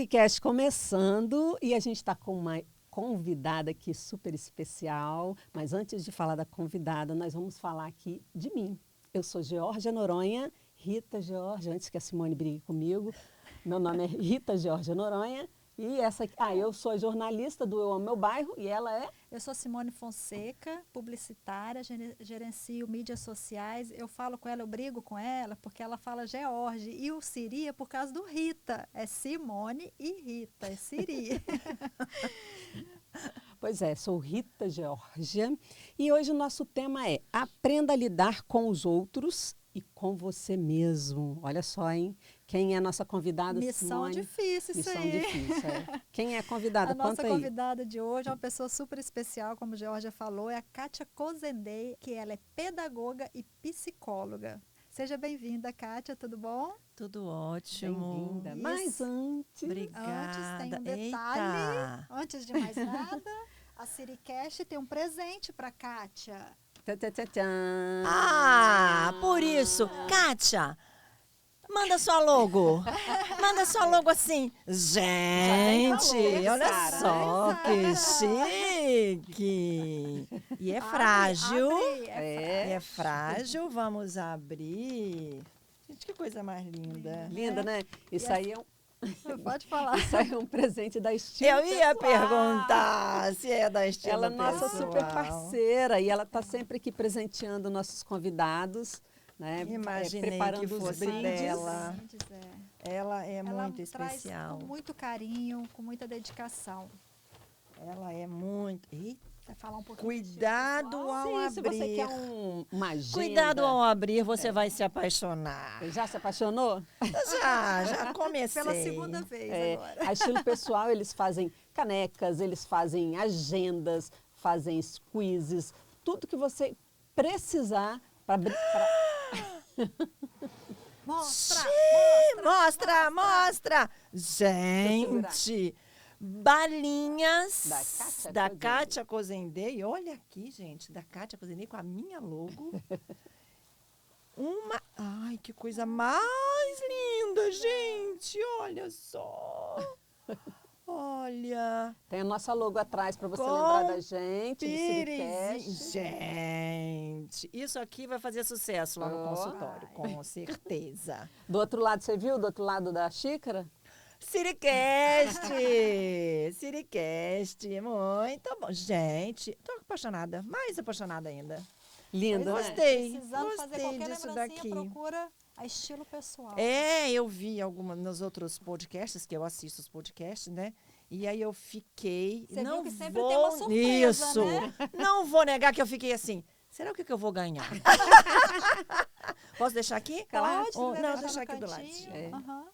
Siricast começando e a gente está com uma convidada aqui super especial. Mas antes de falar da convidada, nós vamos falar aqui de mim. Eu sou Geórgia Noronha, Rita Geórgia, antes que a Simone brigue comigo. Meu nome é Rita Geórgia Noronha. E essa aqui, eu sou a jornalista do Eu Amo Meu Bairro e ela é? Eu sou Simone Fonseca, publicitária, gerencio mídias sociais. Eu falo com ela, eu brigo com ela, porque ela fala George. E o Siri é por causa do Rita. É Simone e Rita, é Siri. Pois é, sou Rita Geórgia e hoje o nosso tema é Aprenda a lidar com os outros e com você mesmo. Olha só, hein? Quem é a nossa convidada, Missão Simone? difícil isso Missão aí. difícil, é. Quem é a convidada? A nossa Conta aí. convidada de hoje é uma pessoa super especial, como a Georgia falou, é a Kátia Cozendey, que ela é pedagoga e psicóloga. Seja bem-vinda, Kátia, tudo bom? Tudo ótimo. Bem-vinda. Mas antes... Obrigada. Antes tem um detalhe, antes de mais nada, a Siricast tem um presente para a Kátia. Tchan. Ah, por isso. Kátia, manda sua logo. Manda sua logo assim. Gente, falou, olha cara, só né? que chique. E é frágil. É. É frágil. Vamos abrir. Gente, que coisa mais linda. Linda, né? Isso aí é um... Pode falar. Isso aí é um presente da Estilo Eu ia Pessoal. perguntar se é da Estilo Ela é nossa Pessoal. super parceira e ela está sempre aqui presenteando nossos convidados, né? Imaginei preparando que os fosse brindes. dela. Ela é Ela muito traz especial. com muito carinho, com muita dedicação. Ela é muito... Eita, Vai falar um pouquinho. cuidado ao Sim, se você abrir. quer uma agenda. Cuidado ao abrir, você vai se apaixonar. Já se apaixonou? Já comecei. Pela segunda vez agora. A Estilo Pessoal, eles fazem canecas, eles fazem agendas, fazem quizzes, tudo que você precisar para... Mostra! Gente, balinhas Da da Kátia Cozendey. Olha aqui, gente, da Kátia Cozendey com a minha logo. Ai, que coisa mais linda, gente. Olha só. Olha. Tem a nossa logo atrás para você Com lembrar da gente, do Pirizinho. Siricast. Gente, isso aqui vai fazer sucesso lá no Oh. consultório, com certeza. Do outro lado, você viu? Do outro lado da xícara? Siricast! Siricast, muito bom. Gente, tô apaixonada, mais apaixonada ainda. Lindo, Pois é, né? precisando fazer gostei qualquer disso lembrancinha, daqui. procura a Estilo Pessoal. Eu vi nos outros podcasts, que eu assisto os podcasts, né? E aí eu fiquei... Você não viu que sempre vou, tem uma surpresa, isso, né? Não vou negar que eu fiquei assim, será o que eu vou ganhar? Posso deixar aqui? Claro. Ou, né? não, Deixar deixar no aqui do cantinho. ladinho. Aham.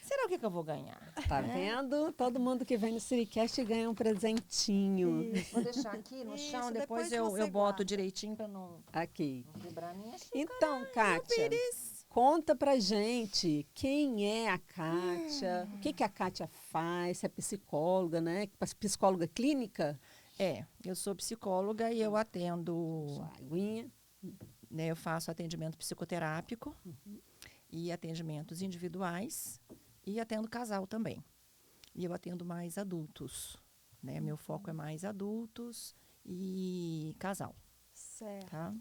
Será o que eu vou ganhar? Tá vendo? Todo mundo que vem no Siricast ganha um presentinho. Vou deixar aqui no Isso, chão, depois depois você eu boto guarda. direitinho para não Aqui. quebrar a minha xícara. Então, Kátia, Pires. conta pra gente quem é a Kátia, o que a Kátia faz, se é psicóloga, né? Psicóloga clínica? Eu sou psicóloga e eu atendo, Sua aguinha. né, eu faço atendimento psicoterápico e atendimentos individuais e atendo casal também. E eu atendo mais adultos, né? Meu foco é mais adultos e casal, Certo. tá?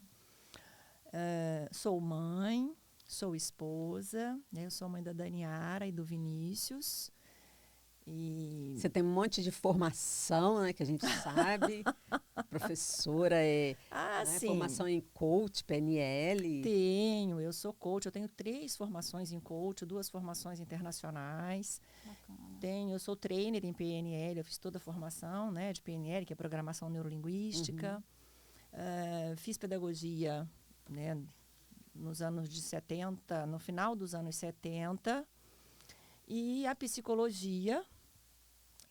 Sou mãe, sou esposa, né? Eu sou mãe da Daniara e do Vinícius. E Você tem um monte de formação, né? Que a gente sabe. Professora né, sim. formação em coach, PNL. Eu sou coach, eu tenho 3 formações em coach, 2 formações internacionais. Bacana. Eu sou trainer em PNL, eu fiz toda a formação, né, de PNL, que é Programação Neurolinguística. Fiz pedagogia, né, nos anos de 70, no final dos anos 70. E a psicologia,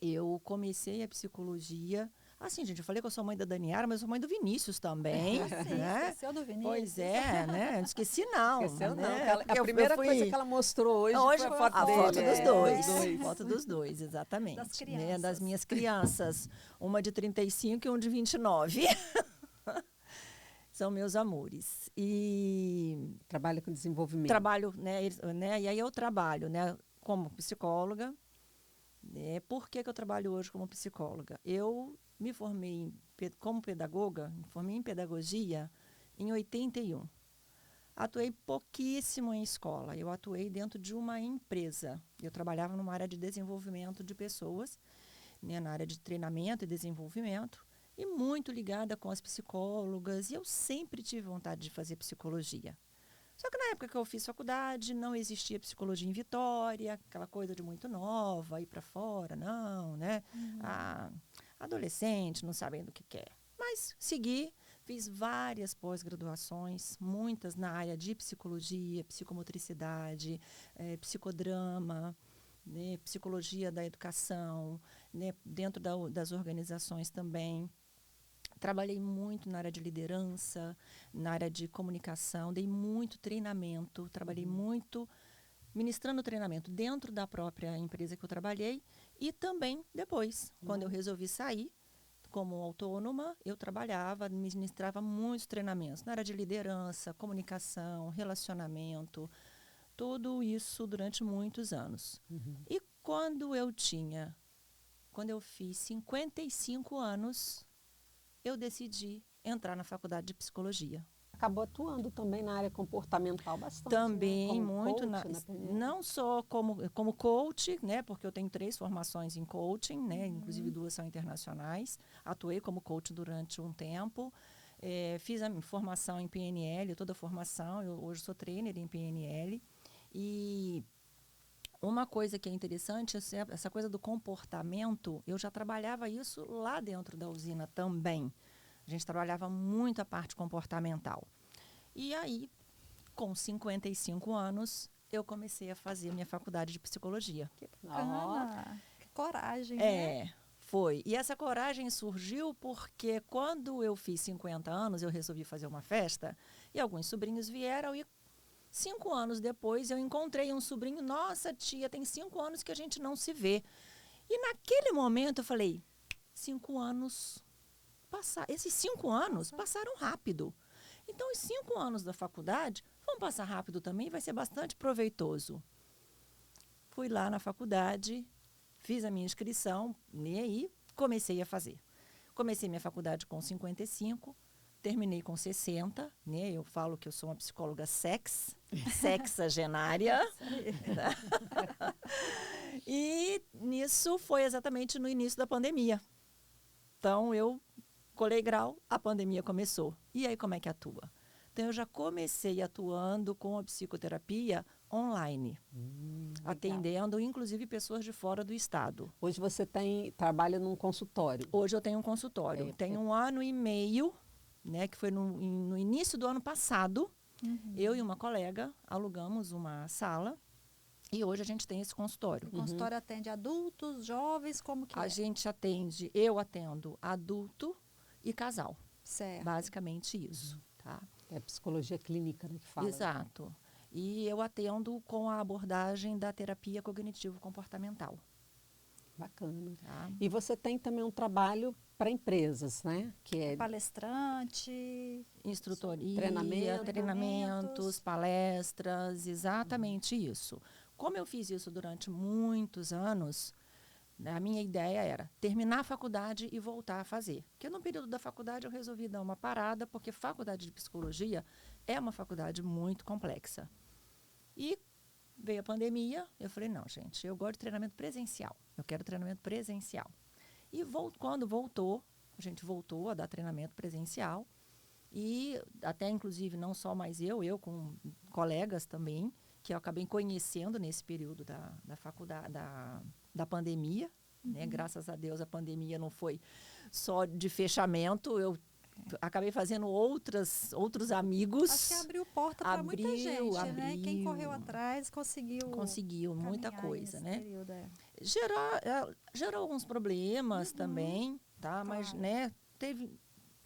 eu comecei a psicologia... Assim, gente, eu falei que eu sou mãe da Daniara, mas eu sou mãe do Vinícius também. Sim, né? esqueceu do Vinícius. Pois é, né? Não esqueci, não. Esqueceu, não. né? A Porque primeira eu fui... coisa que ela mostrou hoje foi a foto a dele. foto dos dois. Dois. Foto dos dois, exatamente. Das Né? crianças. Das minhas crianças. Uma de 35 e um de 29. São meus amores. E Trabalha com desenvolvimento. trabalho, né? E aí eu trabalho, né? Como psicóloga, Por que eu trabalho hoje como psicóloga? Eu me formei como pedagoga, me formei em pedagogia em 81. Atuei pouquíssimo em escola, eu atuei dentro de uma empresa. Eu trabalhava numa área de desenvolvimento de pessoas, né, na área de treinamento e desenvolvimento, e muito ligada com as psicólogas, e eu sempre tive vontade de fazer psicologia. Só que na época que eu fiz faculdade, não existia psicologia em Vitória, aquela coisa de muito nova, ir para fora, não, né? Adolescente, não sabendo o que quer. Mas segui, fiz várias pós-graduações, muitas na área de psicologia, psicomotricidade, psicodrama, né, psicologia da educação, né, dentro das organizações também. Trabalhei muito na área de liderança, na área de comunicação, dei muito treinamento, trabalhei muito ministrando treinamento dentro da própria empresa que eu trabalhei e também depois, quando eu resolvi sair como autônoma, eu trabalhava, ministrava muitos treinamentos na área de liderança, comunicação, relacionamento, tudo isso durante muitos anos. E quando eu fiz 55 anos, eu decidi entrar na faculdade de psicologia. Acabou atuando também na área comportamental bastante, Também, né? Como muito, coach, na PNL. não só como coach, né, porque eu tenho 3 formações em coaching, né, inclusive 2 são internacionais. Atuei como coach durante um tempo, fiz a formação em PNL, toda a formação, eu hoje sou trainer em PNL. E uma coisa que é interessante, essa coisa do comportamento, eu já trabalhava isso lá dentro da usina também. A gente trabalhava muito a parte comportamental. E aí, com 55 anos, eu comecei a fazer minha faculdade de psicologia. Que bacana. Que coragem, né? Foi. E essa coragem surgiu porque quando eu fiz 50 anos, eu resolvi fazer uma festa e alguns sobrinhos vieram e 5 anos depois eu encontrei um sobrinho. Nossa, tia, tem 5 anos que a gente não se vê. E naquele momento eu falei, 5 anos... Esses 5 anos passaram rápido. Então, os 5 anos da faculdade vão passar rápido também, vai ser bastante proveitoso. Fui lá na faculdade, fiz a minha inscrição, e aí comecei a fazer. Comecei minha faculdade com 55, terminei com 60, né? Eu falo que eu sou uma psicóloga sexagenária. E nisso foi exatamente no início da pandemia. Então, eu colei grau, a pandemia começou. E aí, como é que atua? Então, eu já comecei atuando com a psicoterapia online, atendendo, inclusive, pessoas de fora do estado. Hoje você trabalha num consultório? Hoje eu tenho um consultório. Tenho 1 ano e meio, né, que foi no início do ano passado. Eu e uma colega alugamos uma sala e hoje a gente tem esse consultório. O consultório atende adultos, jovens, como que eu atendo adulto e casal. Certo. Basicamente isso, tá? É psicologia clínica, né, que fala. Exato. E eu atendo com a abordagem da terapia cognitivo-comportamental. Bacana. Tá? E você tem também um trabalho para empresas, né? Que é Palestrante, Instrutoria, treinamentos, palestras, exatamente isso. Como eu fiz isso durante muitos anos, a minha ideia era terminar a faculdade e voltar a fazer. Porque no período da faculdade eu resolvi dar uma parada, porque faculdade de psicologia é uma faculdade muito complexa. E veio a pandemia, eu falei, não, gente, eu gosto de treinamento presencial. Eu quero treinamento presencial. E quando voltou, a gente voltou a dar treinamento presencial. E até, inclusive, não só mais eu com colegas também, que eu acabei conhecendo nesse período da faculdade, da pandemia. Né? Graças a Deus, a pandemia não foi só de fechamento. Eu acabei fazendo outros amigos. Acho que abriu porta para muita gente, né? Quem correu atrás conseguiu muita coisa, né? Período, gerou alguns problemas também, tá? Claro. Mas, né, teve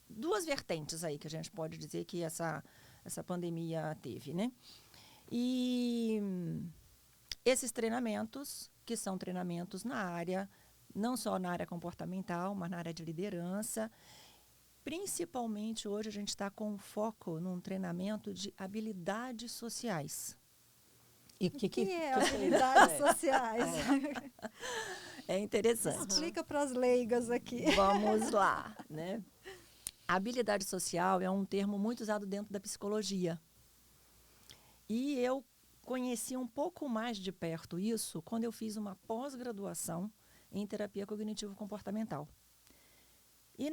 2 vertentes aí que a gente pode dizer que essa pandemia teve, né? E esses treinamentos, que são treinamentos na área, não só na área comportamental, mas na área de liderança. Principalmente hoje a gente está com foco num treinamento de habilidades sociais. E o que é habilidades sociais? É interessante. Explica para as leigas aqui. Vamos lá, né? A habilidade social é um termo muito usado dentro da psicologia. E eu conheci um pouco mais de perto isso quando eu fiz uma pós-graduação em terapia cognitivo-comportamental. E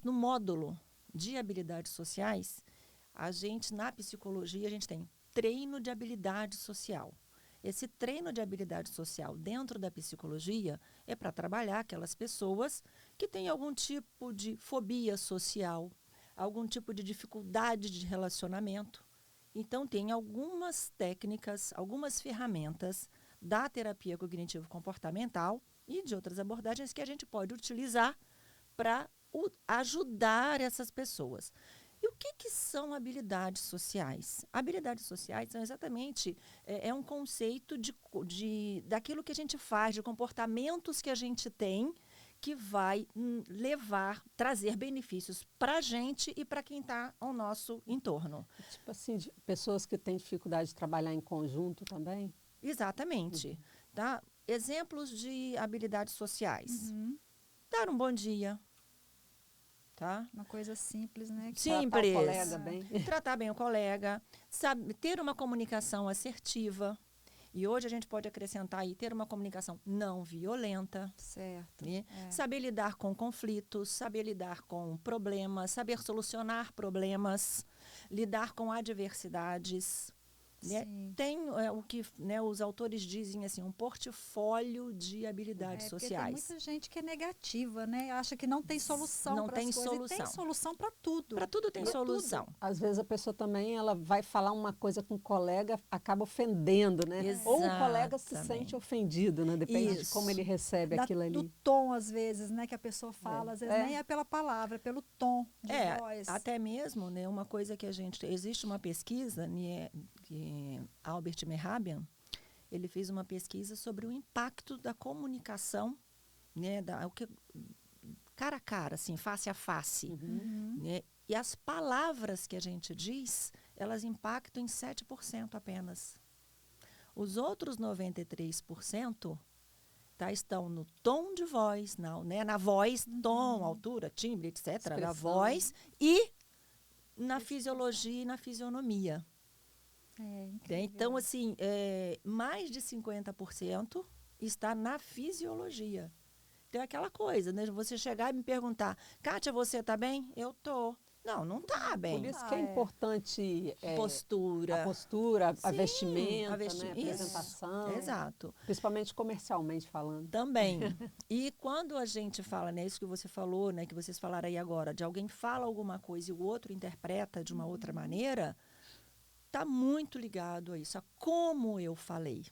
no módulo de habilidades sociais, na psicologia, a gente tem treino de habilidade social. Esse treino de habilidade social dentro da psicologia é para trabalhar aquelas pessoas que têm algum tipo de fobia social, algum tipo de dificuldade de relacionamento. Então, tem algumas técnicas, algumas ferramentas da terapia cognitivo-comportamental e de outras abordagens que a gente pode utilizar para ajudar essas pessoas. E o que são habilidades sociais? Habilidades sociais são exatamente um conceito daquilo que a gente faz, de comportamentos que a gente tem, que vai trazer benefícios para a gente e para quem está ao nosso entorno. Tipo assim, pessoas que têm dificuldade de trabalhar em conjunto também? Exatamente. Tá? Exemplos de habilidades sociais. Dar um bom dia. Tá? Uma coisa simples, né? Simples. Tratar o colega bem. Tratar bem o colega. Ter uma comunicação assertiva. E hoje a gente pode acrescentar aí, ter uma comunicação não violenta. Certo. Né? Saber lidar com conflitos, saber lidar com problemas, saber solucionar problemas, lidar com adversidades. Né? Tem o que os autores dizem assim, um portfólio de habilidades sociais. Tem muita gente que é negativa, né? Acha que não tem solução para as coisas. Solução. E tem solução para tudo. Para tudo tem solução. Tudo. Às vezes a pessoa também ela vai falar uma coisa com o colega, acaba ofendendo, né? Ou o colega se sente ofendido, né? Depende de como ele recebe aquilo ali. Do tom, às vezes, né? Que a pessoa fala, às vezes nem é pela palavra, é pelo tom de voz. Até mesmo, né? Uma coisa que existe uma pesquisa, né, que Albert Mehrabian, ele fez uma pesquisa sobre o impacto da comunicação, né, cara a cara, assim, face a face. Né, e as palavras que a gente diz, elas impactam em 7% apenas. Os outros 93% estão no tom de voz, na voz, tom, altura, timbre, etc., expressão. Na voz e na fisiologia e na fisionomia. Então, assim, mais de 50% está na fisiologia. Então, é aquela coisa, né? Você chegar e me perguntar, Kátia, você está bem? Eu estou. Não está bem. Por isso que é importante postura. A postura, a vestimenta, né? A apresentação. Exato. Principalmente comercialmente falando. Também. E quando a gente fala, né, isso que você falou, né, que vocês falaram aí agora, de alguém fala alguma coisa e o outro interpreta de uma outra maneira, está muito ligado a isso, a como eu falei.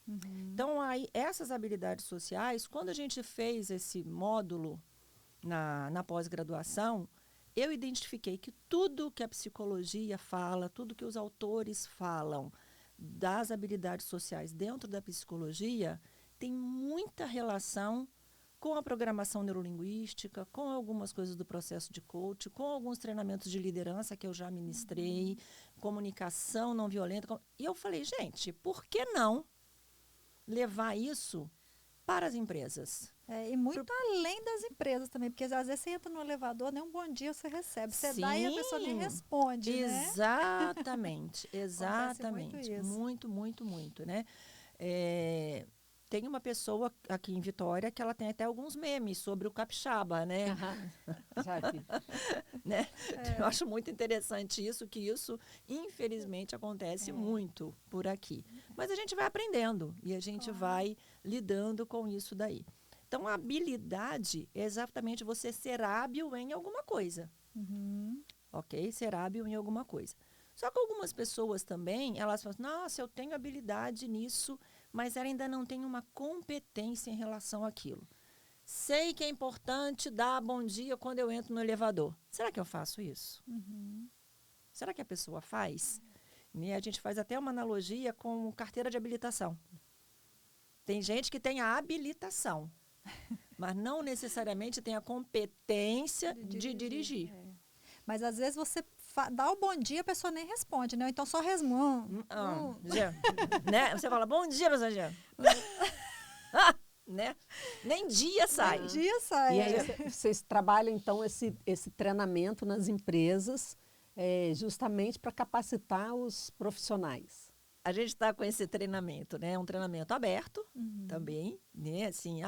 Então, aí, essas habilidades sociais, quando a gente fez esse módulo na pós-graduação, eu identifiquei que tudo que a psicologia fala, tudo que os autores falam das habilidades sociais dentro da psicologia, tem muita relação com a programação neurolinguística, com algumas coisas do processo de coach, com alguns treinamentos de liderança que eu já ministrei, comunicação não violenta. E eu falei, gente, por que não levar isso para as empresas? E muito além das empresas também, porque às vezes você entra no elevador, nem um bom dia você recebe. Você dá e a pessoa nem responde, Exatamente, né? Exatamente. Muito, muito, muito, né? Tem uma pessoa aqui em Vitória que ela tem até alguns memes sobre o capixaba, né? Já vi. Né? Eu acho muito interessante isso, que isso, infelizmente, acontece muito por aqui. Mas a gente vai aprendendo e a gente vai lidando com isso daí. Então, a habilidade é exatamente você ser hábil em alguma coisa. Ok? Ser hábil em alguma coisa. Só que algumas pessoas também, elas falam, nossa, eu tenho habilidade nisso, mas ela ainda não tem uma competência em relação àquilo. Sei que é importante dar bom dia quando eu entro no elevador. Será que eu faço isso? Será que a pessoa faz? E a gente faz até uma analogia com carteira de habilitação. Tem gente que tem a habilitação, mas não necessariamente tem a competência de dirigir. Mas às vezes você dá o bom dia, a pessoa nem responde, né? Ou então só resmunga. Jean, né? Você fala, bom dia, professor Jean. Né? Nem dia sai. Nem dia sai. E aí vocês trabalham, então, esse treinamento nas empresas justamente para capacitar os profissionais. A gente está com esse treinamento, né? Um treinamento aberto também, né? Assim,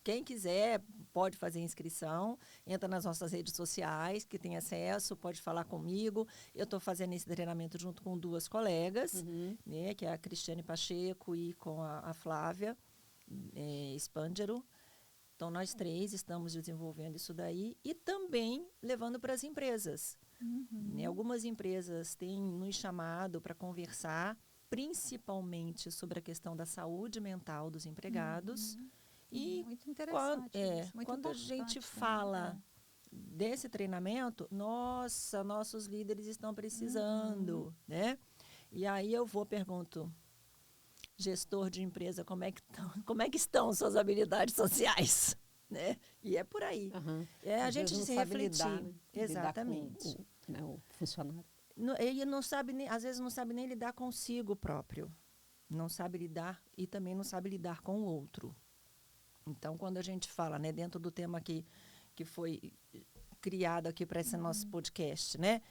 quem quiser pode fazer inscrição, entra nas nossas redes sociais, que tem acesso, pode falar comigo. Eu estou fazendo esse treinamento junto com 2 colegas, né? Que é a Cristiane Pacheco e com a Flávia Spangero. Então, nós 3 estamos desenvolvendo isso daí e também levando para as empresas. Né? Algumas empresas têm nos chamado para conversar, principalmente sobre a questão da saúde mental dos empregados. E muito interessante. quando a gente fala desse treinamento, nossos líderes estão precisando, né? E aí eu pergunto, gestor de empresa, como é que estão suas habilidades sociais? Né? E é por aí. A gente se refletir. Lidar, né? Exatamente. Lidar com o funcionário. Ele não sabe às vezes não sabe nem lidar consigo próprio. Não sabe lidar e também não sabe lidar com o outro. Então, quando a gente fala, né, dentro do tema que foi criado aqui para esse nosso podcast, né?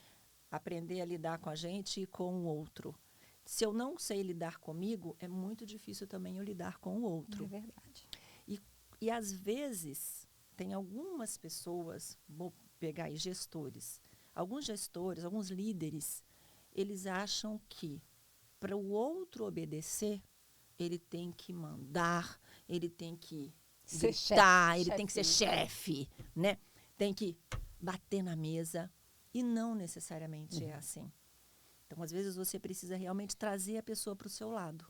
Aprender a lidar com a gente e com o outro. Se eu não sei lidar comigo, é muito difícil também eu lidar com o outro. É verdade. E às vezes, tem algumas pessoas, vou pegar aí gestores, alguns líderes, eles acham que para o outro obedecer, ele tem que mandar, ele tem que gritar, ele tem que ser chefe, né? Tem que bater na mesa. E não necessariamente é assim. Então, às vezes, você precisa realmente trazer a pessoa para o seu lado.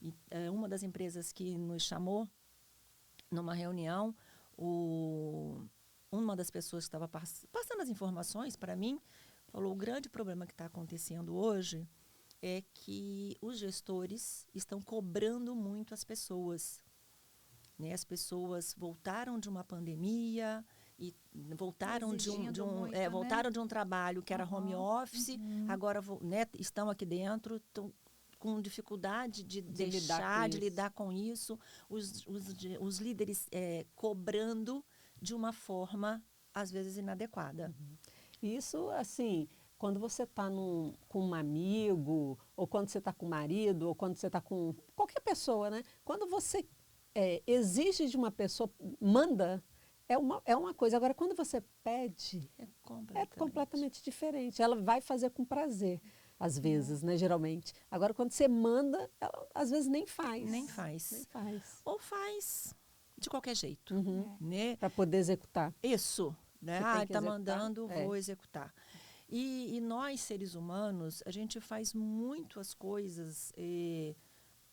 E, uma das empresas que nos chamou, numa reunião, uma das pessoas que estava passando as informações para mim, falou, o grande problema que está acontecendo hoje é que os gestores estão cobrando muito as pessoas. Né? As pessoas voltaram de uma pandemia e voltaram voltaram de um trabalho que era home office, agora né, estão aqui dentro, estão com dificuldade de lidar com isso, os líderes cobrando de uma forma, às vezes, inadequada. Isso, assim, quando você está com um amigo, ou quando você está com o marido, ou quando você está com qualquer pessoa, né? Quando você exige de uma pessoa, manda, é uma coisa. Agora, quando você pede, é completamente diferente. Ela vai fazer com prazer, às vezes, né, geralmente. Agora, quando você manda, ela às vezes nem faz. Nem faz. Ou faz de qualquer jeito. Né? Para poder executar. Isso. Né? Está mandando, vou executar. E nós, seres humanos, a gente faz muito as coisas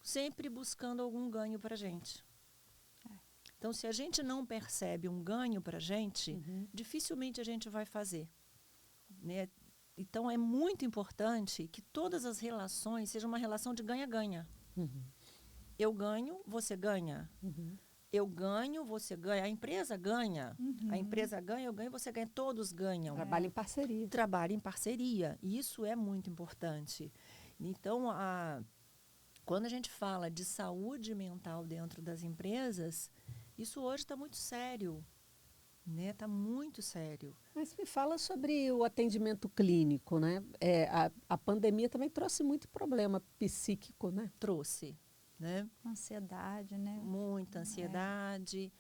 sempre buscando algum ganho para a gente. Então, se a gente não percebe um ganho para a gente, dificilmente a gente vai fazer. Né? Então, é muito importante que todas as relações sejam uma relação de ganha-ganha. Eu ganho, você ganha. Eu ganho, você ganha. A empresa ganha. A empresa ganha, eu ganho, você ganha. Todos ganham. Trabalho em parceria. Trabalho em parceria. E isso é muito importante. Então, quando a gente fala de saúde mental dentro das empresas, isso hoje está muito sério. Né? Está muito sério. Mas me fala sobre o atendimento clínico, né? A pandemia também trouxe muito problema psíquico, né? Trouxe. Né? Ansiedade, né? Muita ansiedade.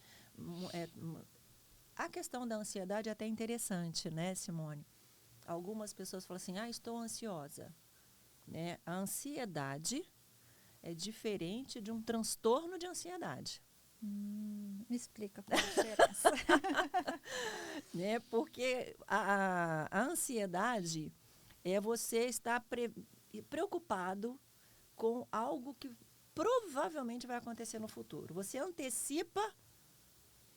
A questão da ansiedade é até interessante, né, Simone? Algumas pessoas falam assim, estou ansiosa. Né? A ansiedade é diferente de um transtorno de ansiedade. Me explica qual a diferença. Né? Porque a ansiedade é você estar preocupado com algo que provavelmente vai acontecer no futuro. Você antecipa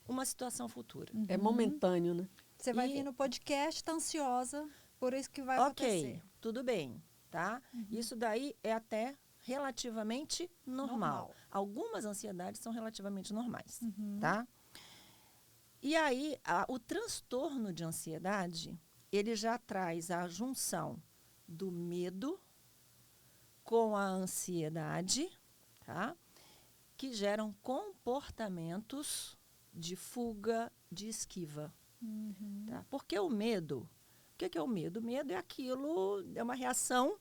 uma situação futura. É momentâneo, né? Você vai vir no podcast, está ansiosa, por isso que vai acontecer. Ok, tudo bem, tá? Isso daí é até relativamente normal. Algumas ansiedades são relativamente normais, tá? E aí, o transtorno de ansiedade, ele já traz a junção do medo com a ansiedade, tá? Que geram comportamentos de fuga, de esquiva. Tá? Porque o medo, o que é o medo? O medo é aquilo, é uma reação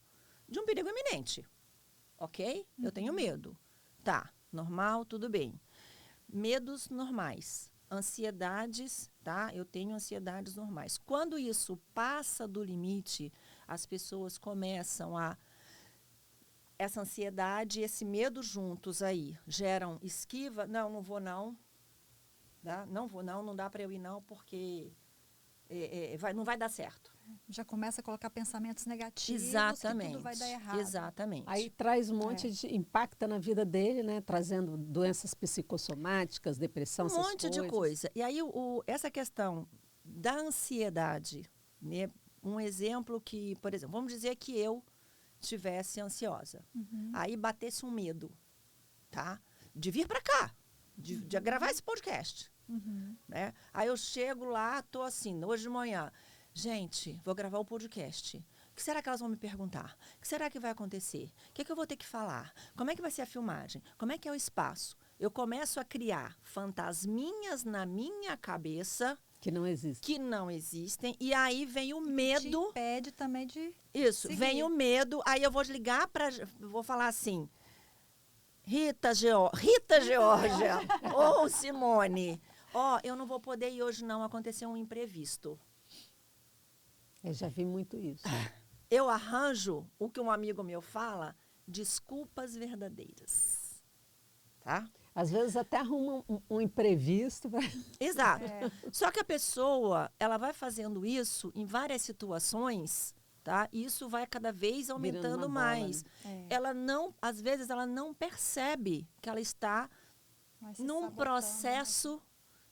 de um perigo iminente, ok? Eu tenho medo. Tá, normal, tudo bem. Medos normais, ansiedades, tá? Eu tenho ansiedades normais. Quando isso passa do limite, as pessoas começam a... Essa ansiedade e esse medo juntos aí geram esquiva. Não, não vou não. Tá? Não vou não, não dá para eu ir não, porque não vai dar certo. Já começa a colocar pensamentos negativos, Exatamente. que tudo vai dar errado. Exatamente. Aí traz um monte de... Impacta na vida dele, né? Trazendo doenças psicossomáticas, depressão, essas monte de coisa. E aí, essa questão da ansiedade, né? Um exemplo que, por exemplo, vamos dizer que eu estivesse ansiosa. Aí batesse um medo, tá? De vir para cá, de gravar esse podcast. Né? Aí eu chego lá, tô assim, hoje de manhã, gente, vou gravar o podcast. O que será que elas vão me perguntar? O que será que vai acontecer? O que é que eu vou ter que falar? Como é que vai ser a filmagem? Como é que é o espaço? Eu começo a criar fantasminhas na minha cabeça que não existem. Que não existem. E aí vem o medo. Te impede também de Isso, seguir. Vem o medo. Aí eu vou ligar para... Vou falar assim, Rita Geórgia ou Simone, eu não vou poder ir hoje não, aconteceu um imprevisto. Eu já vi muito isso. Eu arranjo o que um amigo meu fala, desculpas verdadeiras. Tá? Às vezes até arruma um imprevisto. Exato. Só que a pessoa, ela vai fazendo isso em várias situações, tá? E isso vai cada vez aumentando mais. Bola, né? Ela não, às vezes, ela não percebe que ela está num processo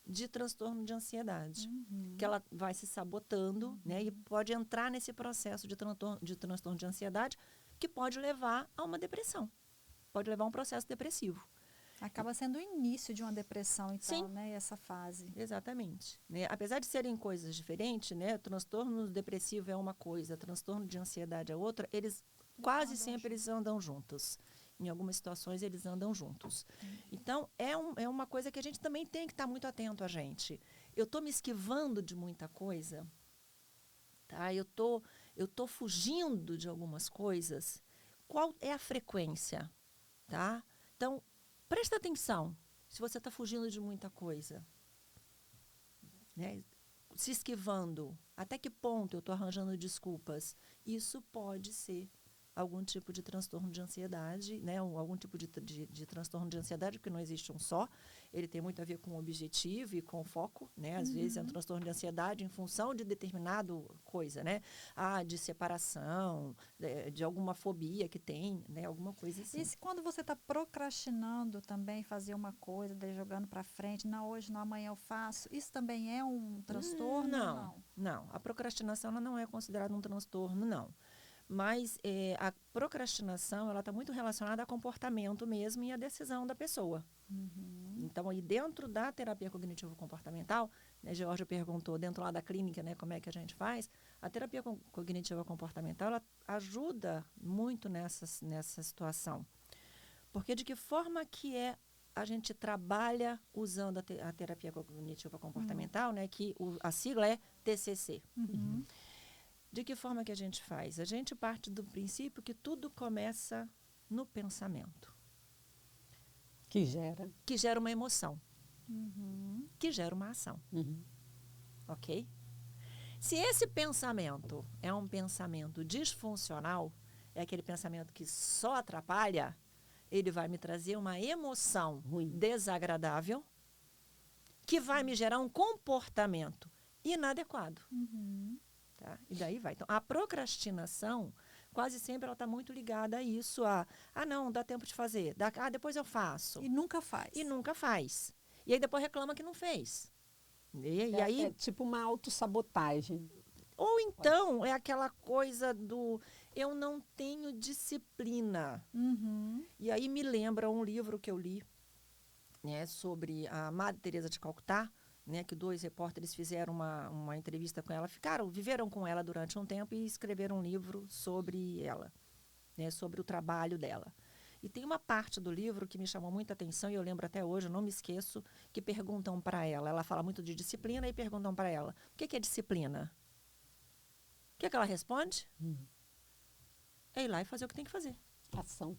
de transtorno de ansiedade. Que ela vai se sabotando, né? E pode entrar nesse processo de transtorno de ansiedade que pode levar a uma depressão. Pode levar a um processo depressivo. Acaba sendo o início de uma depressão, então, Sim. né? Essa fase. Exatamente. Né? Apesar de serem coisas diferentes, né? Transtorno depressivo é uma coisa, transtorno de ansiedade é outra, eles quase sempre eles andam juntos. Em algumas situações, eles andam juntos. Então, é uma coisa que a gente também tem que estar muito atento a gente. Eu estou me esquivando de muita coisa, tá? Eu tô fugindo de algumas coisas. Qual é a frequência? Tá? Então, presta atenção se você está fugindo de muita coisa. Né? Se esquivando. Até que ponto eu estou arranjando desculpas? Isso pode ser algum tipo de transtorno de ansiedade, né? Algum tipo de transtorno de ansiedade, porque não existe um só. Ele tem muito a ver com o objetivo e com o foco, né? Às vezes é um transtorno de ansiedade em função de determinado coisa, né? De separação, de alguma fobia que tem, né? Alguma coisa assim. E se quando você está procrastinando também fazer uma coisa, daí jogando para frente, não, hoje, não, amanhã eu faço, isso também é um transtorno? Não. A procrastinação ela não é considerada um transtorno, não. Mas a procrastinação ela está muito relacionada a comportamento mesmo e a decisão da pessoa. Então, aí dentro da terapia cognitivo-comportamental, né, Geórgia perguntou, dentro lá da clínica, né, como é que a gente faz, a terapia cognitivo-comportamental ela ajuda muito nessa situação. Porque de que forma que a gente trabalha usando a terapia cognitivo-comportamental, né, que a sigla é TCC. De que forma que a gente faz? A gente parte do princípio que tudo começa no pensamento. Que gera. Que gera uma emoção. Que gera uma ação. Ok? Se esse pensamento é um pensamento disfuncional, é aquele pensamento que só atrapalha, ele vai me trazer uma emoção desagradável, que vai me gerar um comportamento inadequado. Tá? E daí vai. Então, a procrastinação, quase sempre ela está muito ligada a isso, não, dá tempo de fazer, depois eu faço. E nunca faz. E aí depois reclama que não fez. E aí, é tipo uma autossabotagem. Ou então é aquela coisa do eu não tenho disciplina. E aí me lembra um livro que eu li, né, sobre a Madre Teresa de Calcutá, né, que 2 repórteres fizeram uma entrevista com ela, viveram com ela durante um tempo e escreveram um livro sobre ela, né, sobre o trabalho dela. E tem uma parte do livro que me chamou muita atenção, e eu lembro até hoje, eu não me esqueço, que perguntam para ela. Ela fala muito de disciplina e perguntam para ela, o que é disciplina? O que ela responde? É ir lá e fazer o que tem que fazer. Ação.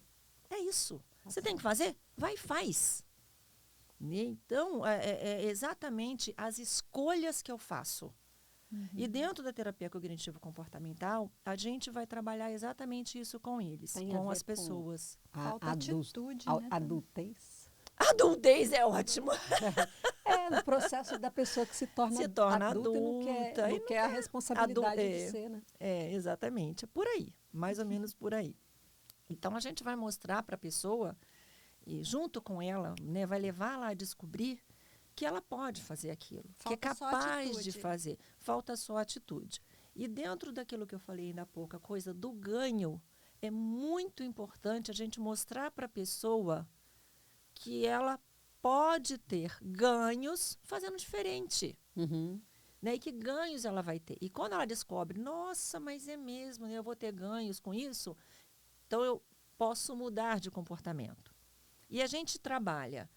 É isso. Você tem que fazer? Vai e faz. Então, é exatamente as escolhas que eu faço. E dentro da terapia cognitivo-comportamental, a gente vai trabalhar exatamente isso com eles, com as pessoas. Falta atitude, né? Adultez. Adultez é ótimo. No processo da pessoa que se torna adulta e não quer a responsabilidade de ser, né? Exatamente. É por aí, mais ou menos por aí. Então, a gente vai mostrar para a pessoa, e junto com ela, né, vai levá-la a descobrir que ela pode fazer aquilo, que é capaz de fazer. Falta só atitude. E dentro daquilo que eu falei ainda há pouco, a coisa do ganho, é muito importante a gente mostrar para a pessoa que ela pode ter ganhos fazendo diferente. Né? E que ganhos ela vai ter. E quando ela descobre, nossa, mas é mesmo, né? Eu vou ter ganhos com isso, então eu posso mudar de comportamento. E a gente trabalha,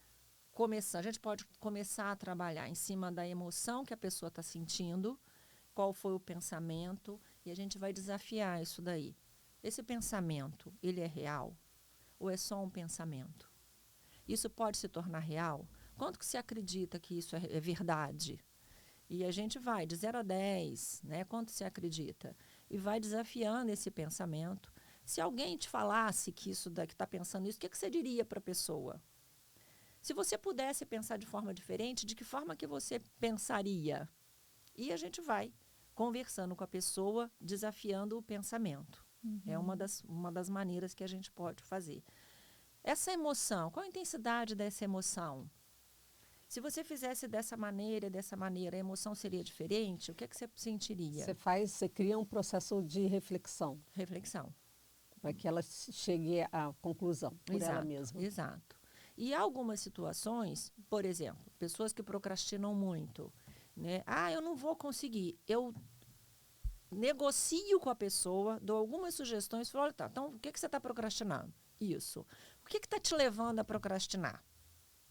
a gente pode começar a trabalhar em cima da emoção que a pessoa está sentindo, qual foi o pensamento, e a gente vai desafiar isso daí. Esse pensamento, ele é real? Ou é só um pensamento? Isso pode se tornar real? Quanto que se acredita que isso é verdade? E a gente vai de 0 a 10, né? Quanto se acredita? E vai desafiando esse pensamento. Se alguém te falasse que isso daqui está pensando isso, o que você diria para a pessoa? Se você pudesse pensar de forma diferente, de que forma que você pensaria? E a gente vai conversando com a pessoa, desafiando o pensamento. É uma das maneiras que a gente pode fazer. Essa emoção, qual a intensidade dessa emoção? Se você fizesse dessa maneira, a emoção seria diferente? O que você sentiria? Você cria um processo de reflexão. Reflexão. Para que ela chegue à conclusão por ela mesma. Exato. E algumas situações, por exemplo, pessoas que procrastinam muito, né? Eu não vou conseguir. Eu negocio com a pessoa, dou algumas sugestões, falo, tá, então o que você está procrastinando? Isso. O que está te levando a procrastinar?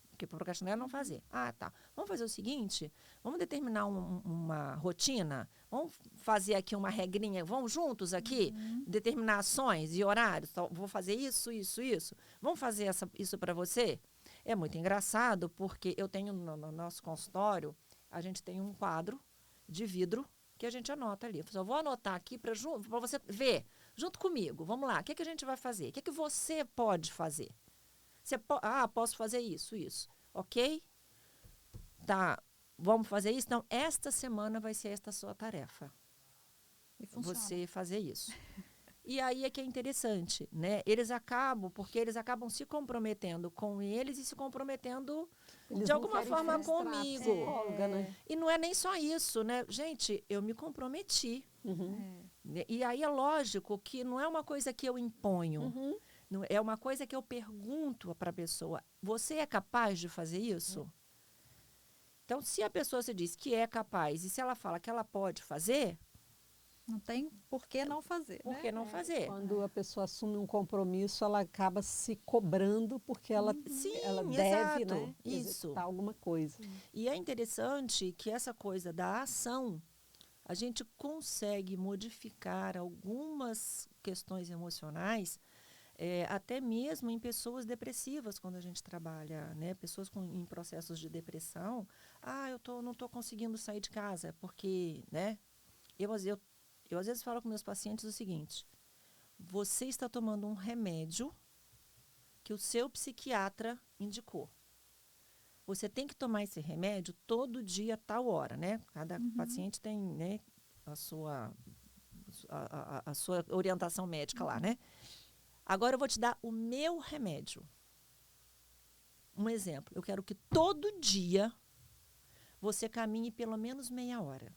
Porque procrastinar é não fazer. Tá. Vamos fazer o seguinte, vamos determinar uma rotina, vamos fazer aqui uma regrinha, vamos juntos aqui, determinar ações e horários, então, vou fazer isso. Vamos fazer isso para você? É muito engraçado, porque eu tenho no nosso consultório, a gente tem um quadro de vidro que a gente anota ali. Eu vou anotar aqui para você ver, junto comigo, vamos lá, o que a gente vai fazer? O que você pode fazer? Posso fazer isso. Ok? Tá, vamos fazer isso? Então, esta semana vai ser esta sua tarefa. E funciona. Você fazer isso. E aí é que é interessante, né? Eles acabam se comprometendo com eles e se comprometendo de alguma forma comigo. Né? E não é nem só isso, né? Gente, eu me comprometi. E aí é lógico que não é uma coisa que eu imponho. É uma coisa que eu pergunto para a pessoa, você é capaz de fazer isso? Então, se a pessoa se diz que é capaz e se ela fala que ela pode fazer... Não tem por que não fazer. Por que não fazer? Quando a pessoa assume um compromisso, ela acaba se cobrando porque ela deve, né, executar alguma coisa. E é interessante que essa coisa da ação, a gente consegue modificar algumas questões emocionais, até mesmo em pessoas depressivas, quando a gente trabalha, né? Pessoas em processos de depressão. Eu não estou conseguindo sair de casa, porque, né? Eu às vezes falo com meus pacientes o seguinte, você está tomando um remédio que o seu psiquiatra indicou. Você tem que tomar esse remédio todo dia, tal hora, né? Cada paciente tem, né, a sua orientação médica lá, né? Agora eu vou te dar o meu remédio. Um exemplo, eu quero que todo dia você caminhe pelo menos meia hora.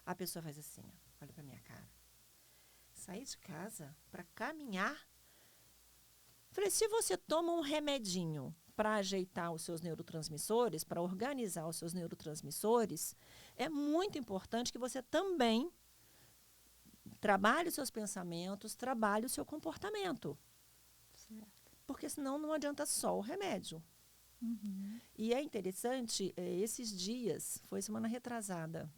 A pessoa faz assim, olha para minha cara. Sair de casa para caminhar? Falei, se você toma um remedinho para ajeitar os seus neurotransmissores, para organizar os seus neurotransmissores, é muito importante que você também trabalhe os seus pensamentos, trabalhe o seu comportamento. Certo. Porque senão não adianta só o remédio. Uhum. E é interessante, esses dias, foi semana retrasada,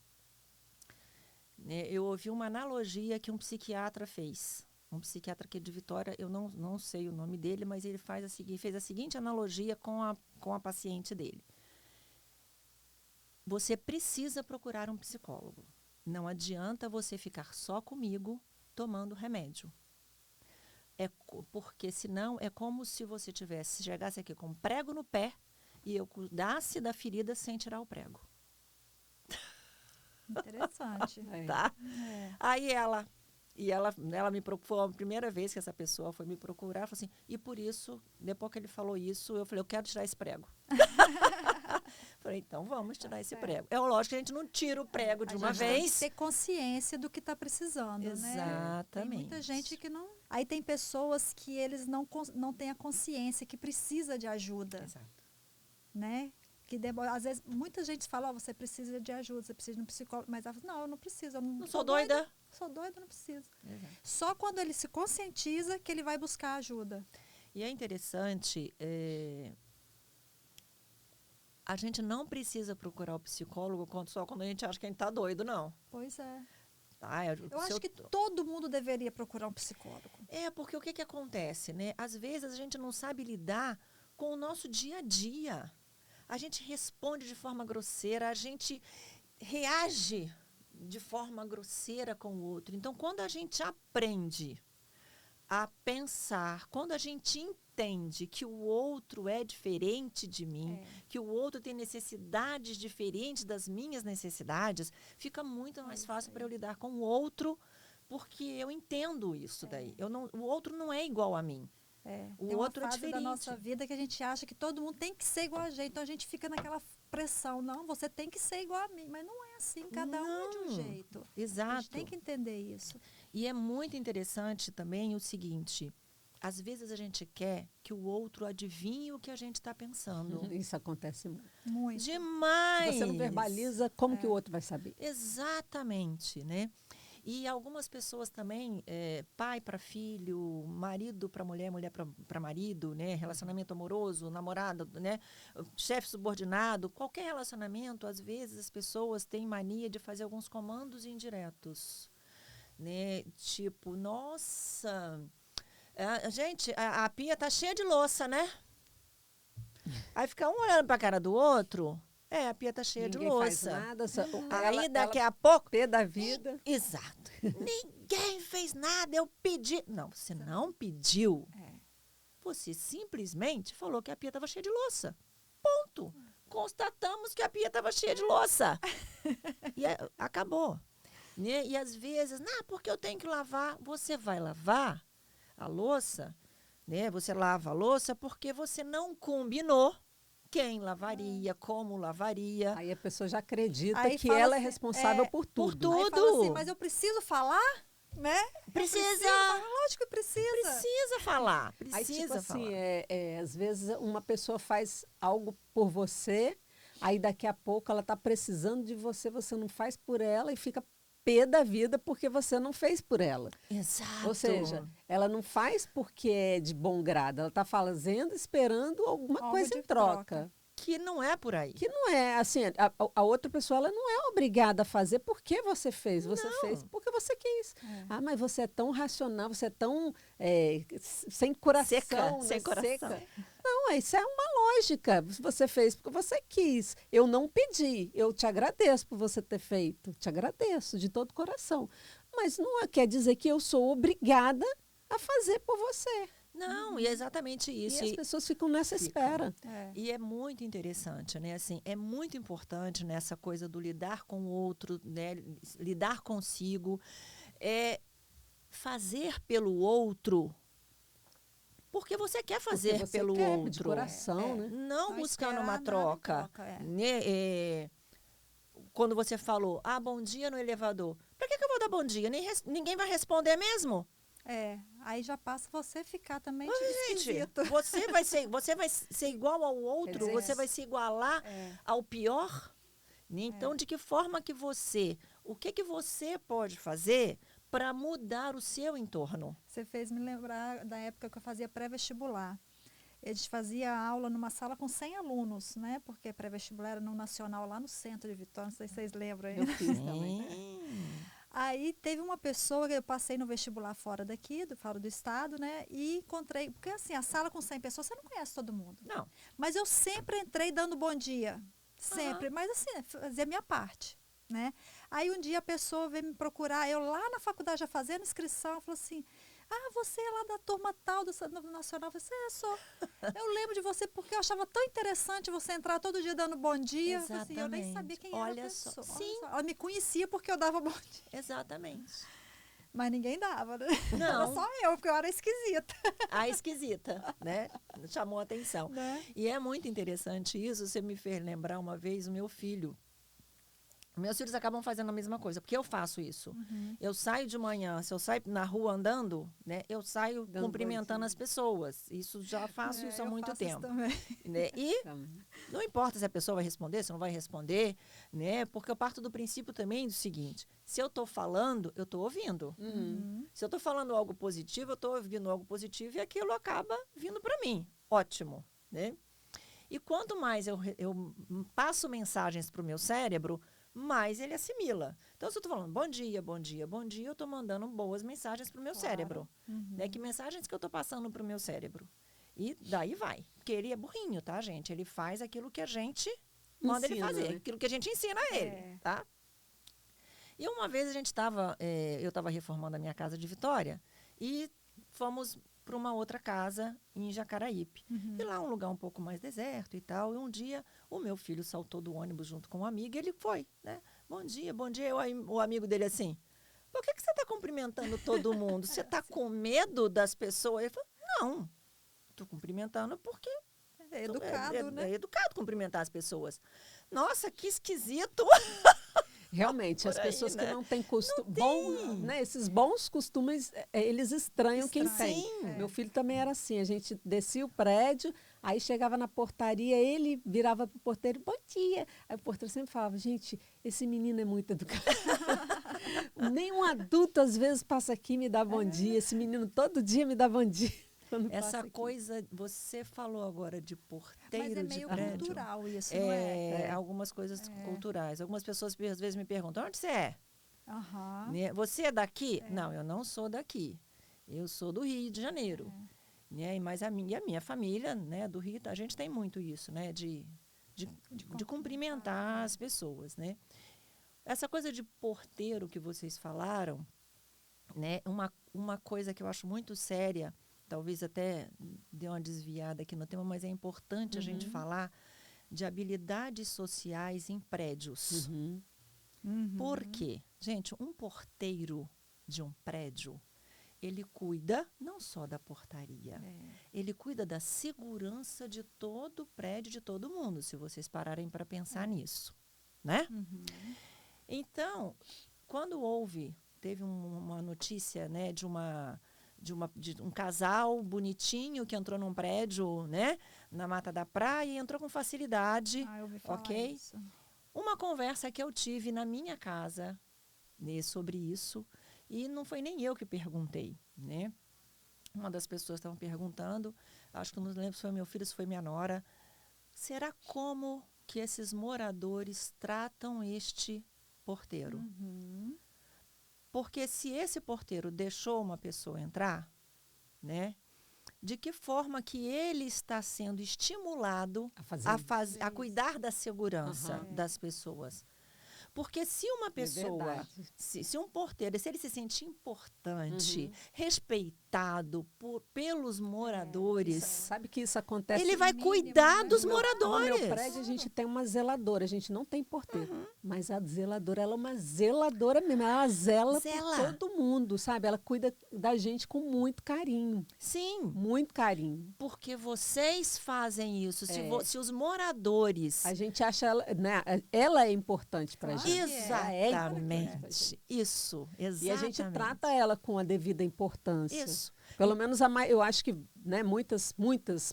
né, eu ouvi uma analogia que um psiquiatra fez. Um psiquiatra aqui de Vitória, eu não sei o nome dele, mas ele fez a seguinte analogia com a paciente dele. Você precisa procurar um psicólogo. Não adianta você ficar só comigo tomando remédio. Porque senão é como se você chegasse aqui com um prego no pé e eu cuidasse da ferida sem tirar o prego. Interessante. Tá? É. Aí ela me procurou, a primeira vez que essa pessoa foi me procurar, falou assim, e por isso, depois que ele falou isso, eu falei, eu quero tirar esse prego. Falei, então vamos tirar esse prego. É lógico que a gente não tira o prego de uma vez. Tem que ter consciência do que está precisando, né? Exatamente. Tem muita gente que não... Aí tem pessoas que eles não têm a consciência que precisa de ajuda. Exato. Né? Que às vezes, muita gente fala, você precisa de ajuda, você precisa de um psicólogo. Mas ela fala, não, eu não preciso. Eu não sou doida. Sou doida, não preciso. Exato. Só quando ele se conscientiza que ele vai buscar ajuda. E é interessante... A gente não precisa procurar o psicólogo só quando a gente acha que a gente está doido, não. Pois é. Tá? Eu acho que todo mundo deveria procurar um psicólogo. Porque o que acontece, né? Às vezes a gente não sabe lidar com o nosso dia a dia. A gente responde de forma grosseira, a gente reage de forma grosseira com o outro. Então, quando a gente aprende a pensar, quando a gente entende que o outro é diferente de mim, que o outro tem necessidades diferentes das minhas necessidades, fica muito mais fácil para eu lidar com o outro, porque eu entendo isso daí. O outro não é igual a mim. O outro é diferente. Da nossa vida que a gente acha que todo mundo tem que ser igual a gente, então a gente fica naquela pressão, não, você tem que ser igual a mim, mas não é assim, cada um é de um jeito. Exato. A gente tem que entender isso. E é muito interessante também o seguinte, às vezes a gente quer que o outro adivinhe o que a gente está pensando. Isso acontece muito. Demais! Se você não verbaliza, como que o outro vai saber? Exatamente, né? E algumas pessoas também, pai para filho, marido para mulher, mulher para marido, né? Relacionamento amoroso, namorado, né? Chefe subordinado, qualquer relacionamento, às vezes as pessoas têm mania de fazer alguns comandos indiretos, né? Tipo, nossa, gente, a pia tá cheia de louça, né? Aí fica um olhando para a cara do outro... a pia tá cheia de louça. Faz nada, aí daqui a pouco... Pé da vida. Exato. Ninguém fez nada, eu pedi. Não, você não pediu. Você simplesmente falou que a pia estava cheia de louça. Ponto. Constatamos que a pia estava cheia de louça. E acabou. Né? E às vezes, porque eu tenho que lavar. Você vai lavar a louça, né? Você lava a louça porque você não combinou quem lavaria, como lavaria. Aí a pessoa já acredita aí que ela é responsável por tudo. Por tudo. Aí fala assim, mas eu preciso falar, né? Precisa. Lógico que precisa. Precisa falar. Precisa aí, tipo falar. assim, às vezes uma pessoa faz algo por você, aí daqui a pouco ela está precisando de você, você não faz por ela e fica pé da vida porque você não fez por ela. Exato. Ou seja, ela não faz porque é de bom grado, ela está fazendo, esperando alguma coisa em troca. Que não é por aí. Que não é, assim, a outra pessoa ela não é obrigada a fazer porque você fez. Você fez porque você quis. Mas você é tão racional, você é tão sem coração. Seca, né? sem coração. Seca. Não, isso é uma lógica. Você fez porque você quis. Eu não pedi. Eu te agradeço por você ter feito. Te agradeço de todo o coração. Mas não quer dizer que eu sou obrigada a fazer por você. Não, e é exatamente isso. E as pessoas ficam nessa espera. E é muito interessante, né? Assim, é muito importante nessa coisa do lidar com o outro, né? Lidar consigo, fazer pelo outro, porque você quer fazer você pelo quer, outro. de coração, né? Não buscando uma troca. Né? Quando você falou, bom dia no elevador. Para que eu vou dar bom dia? Ninguém vai responder mesmo? aí já passa você ficar também Gente, esquisito. você vai ser igual ao outro, Quer dizer, você vai se igualar ao pior. Né? Então, de que forma que o que você pode fazer para mudar o seu entorno? Você fez me lembrar da época que eu fazia pré-vestibular. Eles faziam aula numa sala com 100 alunos, né? Porque pré-vestibular era no Nacional, lá no centro de Vitória, não sei se vocês lembram Eu ainda. fiz também. Aí teve uma pessoa que eu passei no vestibular fora do estado, né? E encontrei, porque assim, a sala com 100 pessoas, você não conhece todo mundo. Não. Mas eu sempre entrei dando bom dia, sempre. Mas assim, fazia a minha parte, né? Aí um dia a pessoa veio me procurar, eu lá na faculdade já fazendo inscrição, falou assim, você é lá da turma tal do Nacional. Eu falei assim, sou. Eu lembro de você porque eu achava tão interessante você entrar todo dia dando bom dia. Assim, eu nem sabia quem era a pessoa. Olha só. Ela me conhecia porque eu dava bom dia. Exatamente. Mas ninguém dava, né? Não. Era só eu, porque eu era esquisita. A esquisita, né? Chamou a atenção. Né? E é muito interessante isso. Você me fez lembrar uma vez o meu filho. Meus filhos acabam fazendo a mesma coisa, porque eu faço isso. Uhum. Eu saio de manhã, se eu saio na rua andando, né, eu saio Dando cumprimentando as pessoas. Isso já faço isso há muito tempo. Né? E não importa se a pessoa vai responder, se não vai responder, né? Porque eu parto do princípio também do seguinte: se eu estou falando, eu estou ouvindo. Uhum. Se eu estou falando algo positivo, eu estou ouvindo algo positivo e aquilo acaba vindo para mim. Ótimo, né? E quanto mais eu passo mensagens para o meu cérebro, mais ele assimila. Então, se eu estou falando bom dia, bom dia, bom dia, eu estou mandando boas mensagens para o meu cérebro. Né? Que mensagens que eu estou passando para o meu cérebro? E daí vai. Porque ele é burrinho, tá, gente? Ele faz aquilo que a gente manda ele fazer. Né? Aquilo que a gente ensina a ele, tá? E uma vez a gente estava... eu estava reformando a minha casa de Vitória e fomos para uma outra casa em Jacaraípe. E lá um lugar um pouco mais deserto e tal. E um dia o meu filho saltou do ônibus junto com um amigo e ele foi, né? Bom dia, bom dia. O amigo dele assim, por que você está cumprimentando todo mundo? Você está com medo das pessoas? Ele falou, não, estou cumprimentando porque é educado, né? É educado cumprimentar as pessoas. Nossa, que esquisito! Realmente, as pessoas né? que não têm costume, né? Esses bons costumes, eles estranham quem tem. Meu filho também era assim, a gente descia o prédio, aí chegava na portaria, ele virava para o porteiro, bom dia. Aí o porteiro sempre falava, gente, esse menino é muito educado. Nem um adulto às vezes passa aqui e me dá bom dia, esse menino todo dia me dá bom dia. Essa coisa, você falou agora de porteiro mas é meio de prédio. cultural isso, não é? Algumas coisas culturais. Algumas pessoas às vezes me perguntam, onde você é? Uhum. Você é daqui? Não, eu não sou daqui. Eu sou do Rio de Janeiro. Né? Mas a minha família, né, do Rio, a gente tem muito isso, né? De cumprimentar as pessoas, né? Essa coisa de porteiro que vocês falaram, né? Uma coisa que eu acho muito séria, talvez até dê uma desviada aqui no tema, mas é importante a gente falar de habilidades sociais em prédios. Por quê? Gente, um porteiro de um prédio, ele cuida não só da portaria, ele cuida da segurança de todo o prédio, de todo mundo, se vocês pararem para pensar nisso, né? Então, quando teve uma notícia, né, de um casal bonitinho que entrou num prédio, né, na Mata da Praia e entrou com facilidade, eu ouvi falar ok? isso. Uma conversa que eu tive na minha casa, né, sobre isso, e não foi nem eu que perguntei, né? Uma das pessoas estavam perguntando, acho que não lembro se foi meu filho, se foi minha nora, será como que esses moradores tratam este porteiro? Porque se esse porteiro deixou uma pessoa entrar, né, de que forma que ele está sendo estimulado a cuidar da segurança das pessoas? Porque se uma pessoa, se um porteiro, se ele se sentir importante, respeitado pelos moradores, sabe que isso acontece? Ele vai cuidar dos moradores. No meu prédio a gente tem uma zeladora, a gente não tem porteiro, mas a zeladora, ela é uma zeladora mesmo, ela zela por todo mundo, sabe? Ela cuida da gente com muito carinho. Sim. Muito carinho. Porque vocês fazem isso. Se os moradores... A gente acha ela, né? Ela é importante pra gente. Exatamente. Isso, exatamente. E a gente trata ela com a devida importância. Isso. Pelo menos eu acho que, né, muitas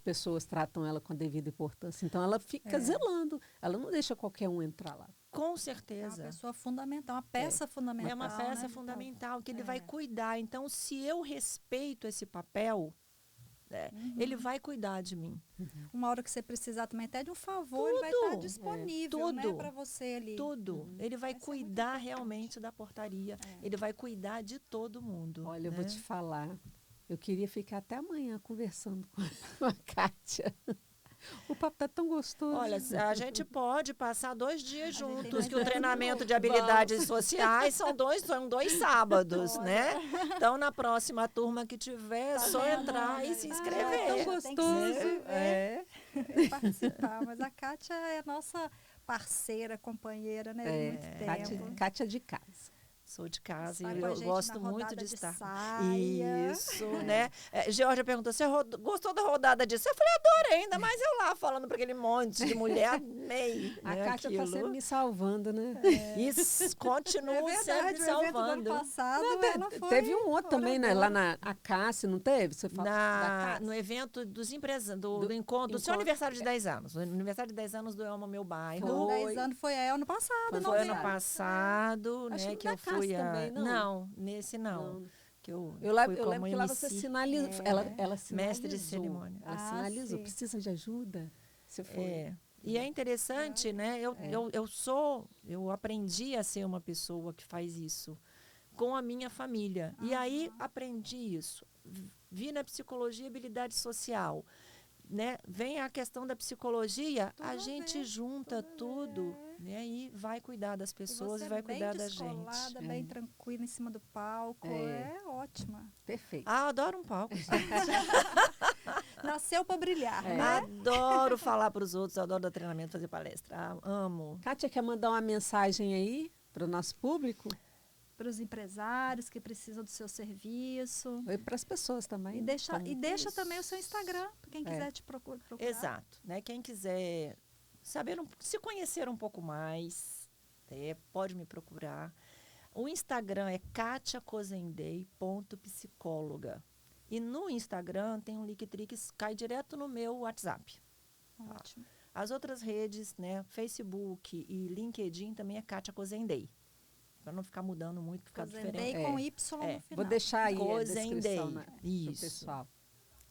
pessoas tratam ela com a devida importância. Então ela fica zelando. Ela não deixa qualquer um entrar lá. Com É uma certeza. pessoa fundamental, uma peça fundamental. É uma peça né? fundamental que ele vai cuidar. Então, se eu respeito esse papel, ele vai cuidar de mim. Uma hora que você precisar também até de um favor, ele vai estar disponível, né, Tudo. para você ali. Tudo. Ele vai Isso é muito cuidar importante. realmente da portaria. Ele vai cuidar de todo mundo. Olha, eu né? vou te falar. Eu queria ficar até amanhã conversando com a Kátia. O papo tá tão gostoso. Olha, a gente pode passar 2 dias gente tem juntos, mais que o 10 treinamento de minutos. habilidades sociais são dois sábados, né? Então, na próxima turma que tiver, é só entrar e se É tão inscrever. Tem que se gostoso. inscrever. Participar. Mas a Kátia é nossa parceira, companheira, né? De muito tempo. Kátia de casa. Sou de casa Está e com a eu gente gosto na muito rodada de de estar. saia. Isso, né? Georgia perguntou: você gostou da rodada disso? Eu falei: adorei, ainda mais eu lá falando para aquele monte de mulher, amei. A né, Kátia está aquilo. sempre me salvando, né? Isso, continua sempre o evento do ano salvando. passado, ela foi... Teve um outro também, né? Lá oradora. na Cássia, não teve? Você fala da Cássia? No evento dos empresários, do encontro, do seu encontro. aniversário de 10 anos. O aniversário de 10 anos do Eu Amo Meu Bairro. Foi. 10 anos foi ano passado, Foi não Foi foi? ano passado, Acho né? que Que da eu fui Cássia também, não? Não, nesse não. Que eu Eu fui lembro como que lá você MC. sinalizou. Ela sinalizou. Mestre de cerimônia. Ela Ah, sinalizou. sim. Precisa de ajuda? Você foi. É. E é interessante, né? Eu aprendi a ser uma pessoa que faz isso com a minha família. E aí aprendi isso. Vi na psicologia habilidade social. Né? Vem a questão da psicologia, a gente junta tudo, né? E vai cuidar das pessoas e vai cuidar da gente. descolada, bem tranquila em cima do palco. É ótima. Perfeito. Ah, adoro um palco. Nasceu para brilhar, né? Adoro falar para os outros, adoro dar treinamento, fazer palestra. Amo. Kátia, quer mandar uma mensagem aí para o nosso público? Para os empresários que precisam do seu serviço. E para as pessoas também. E deixa Isso. também o seu Instagram, para quem quiser te procurar. Exato. Né? Quem quiser saber, se conhecer um pouco mais, pode me procurar. O Instagram é katiacozendei.psicóloga. E no Instagram tem um Linktree que cai direto no meu WhatsApp. Ótimo. As outras redes, né, Facebook e LinkedIn também é Kátia Cozendei. Para não ficar mudando muito, ficar Cozendei diferente. com Y no final. Vou deixar aí a Cozendei. descrição pro Isso. pessoal.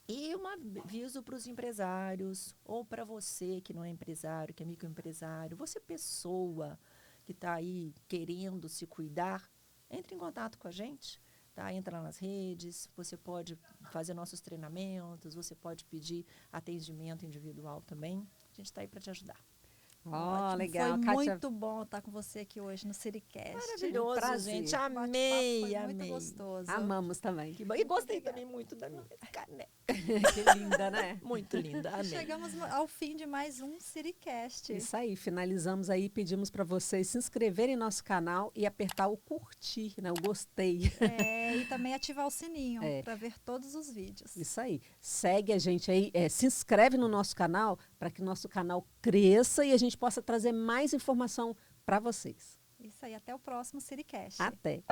E um aviso para os empresários, ou para você que não é empresário, que é microempresário, você pessoa que está aí querendo se cuidar, entre em contato com a gente. Tá? Entra nas redes, você pode fazer nossos treinamentos, você pode pedir atendimento individual também. A gente está aí para te ajudar. Ó, legal. Foi Kátia, muito bom estar com você aqui hoje no Siricast. Maravilhoso, prazer. gente. O bate-papo Amei, foi amei. muito gostoso. amamos também. Que bom. E gostei também muito da minha caneca. Que linda, né? Muito linda, amei. Chegamos ao fim de mais um Siricast. Isso aí, finalizamos aí, pedimos para vocês se inscreverem no nosso canal e apertar o curtir, né? O gostei. E também ativar o sininho para ver todos os vídeos. Isso aí. Segue a gente aí, se inscreve no nosso canal para que nosso canal cresça e a gente possa trazer mais informação para vocês. Isso aí, até o próximo Siricast. Até!